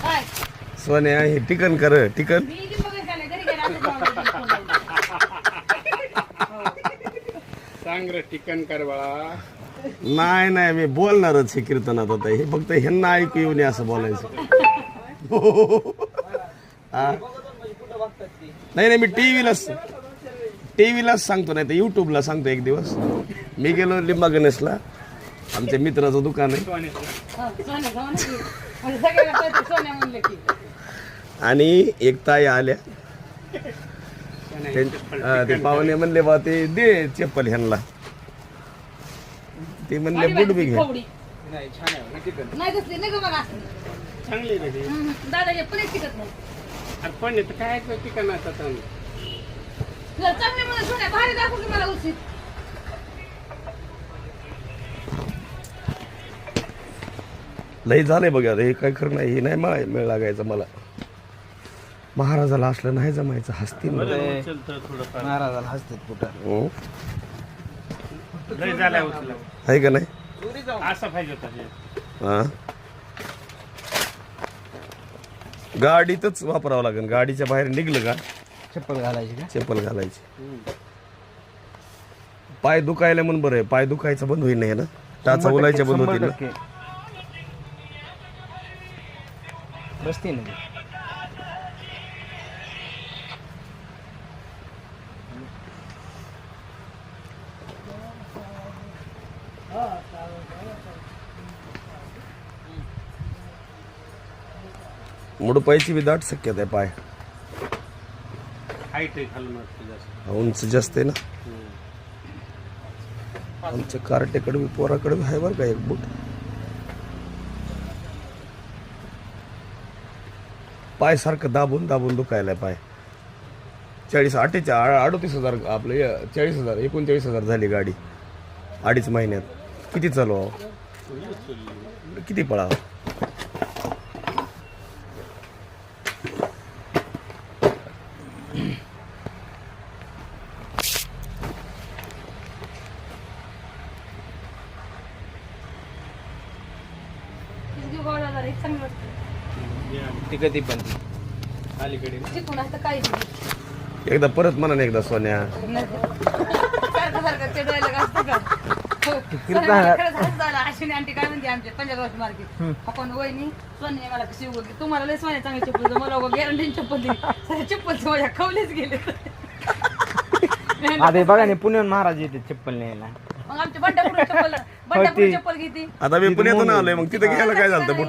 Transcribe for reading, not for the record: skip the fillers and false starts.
काय सोन्या हे टिकन कर टिकन. मी इथे बघेन का नाही, घरी गेले आता जाऊन बघेन. सांग रे टिकन कर बाळा. नाही नाही मी बोलणारच हे कीर्तनात आता हे फक्त ह्यांना ऐकू येऊ नये असं बोलायचं. हा. नाही नाही मी टीव्हीलाच सांगतो, नाही तर युट्यूबला सांगतो. एक दिवस मी गेलो लिंबा गणेशला, आमच्या मित्राचं दुकान आहे, सोन्या जाऊन की. म्हणजे सगळ्यांना कळतं सोन्या म्हणलं की. आणि एक ताई आल्या, ते पाहुणे म्हणले बा ते दे चप्पल ह्यांना. ते म्हणले बुट बी घे. कवडी. नाही छान आहे ना टिकन. नाही कसली नाही का बघा. चांगली रे ही. दादा हे पण टिकत नाही. अरे पण येतं काय टिकन आता चांगलं. तुला चांगले मला सोन्या भारी दाखव की मला उचित. लई झालंय बघा हे काय खरं नाही. हे नाही मेळ लागायचं मला. महाराजाला असलं नाही जमायचं. हसतील महाराजाला हसतात कुठं. लय झालाय उचला. आहे का नाही. असं पाहिजे होतं. हा गाडीतच वापरावं लागेल. गाडीच्या बाहेर निघलं का चप्पल घालायची का. चप्पल घालायची. पाय दुखायला म्हणून बरं आहे. पाय दुखायचं बंद होईल नाही ना. टाचा उलायच्या बंद होतील ना. बसते ना. मुडपायची बी दाट शक्यता आहे. पाय हाईट आहे खालून वाटतं जास्त. उंच जास्त आहे ना. आमच्या कार्टेकडे बी पोराकडे बी आहे बरं का एक बूट. पाय सारखं दाबून दाबून दुखायला पाय. 38,000 आपले 40,000 39,000 झाली गाडी 2.5 महिन्यात. किती चालवावं, किती पळावं. किती गोड झालं रे, चांगलं वाटतं. ती कधी पण ती अलीकडे ना. चिकून असतं काही नाही. एकदा परत म्हणा ना एकदा सोन्या. सारखं ते डायलॉग असतं का. खरंच हसू झालं. अश्विनी आंटी काय म्हणते आमच्या पंजाब मार्केट आपण वहिनी सोन्या मला कशी उगवली. तुम्हाला लय सोन्या चांगली चप्पल दिली, मला गॅरंटी चप्पल दिली. सगळ्या चप्पल माझ्या खवलेच गेले. आता बघा ना पुण्याहून महाराज येते चप्पल न्यायला. मग आमच्या बंड्यापुढे चप्पल घेते. आता मी पुण्यातून आलोय, मग तिथे घ्यायला काय झालं बूट.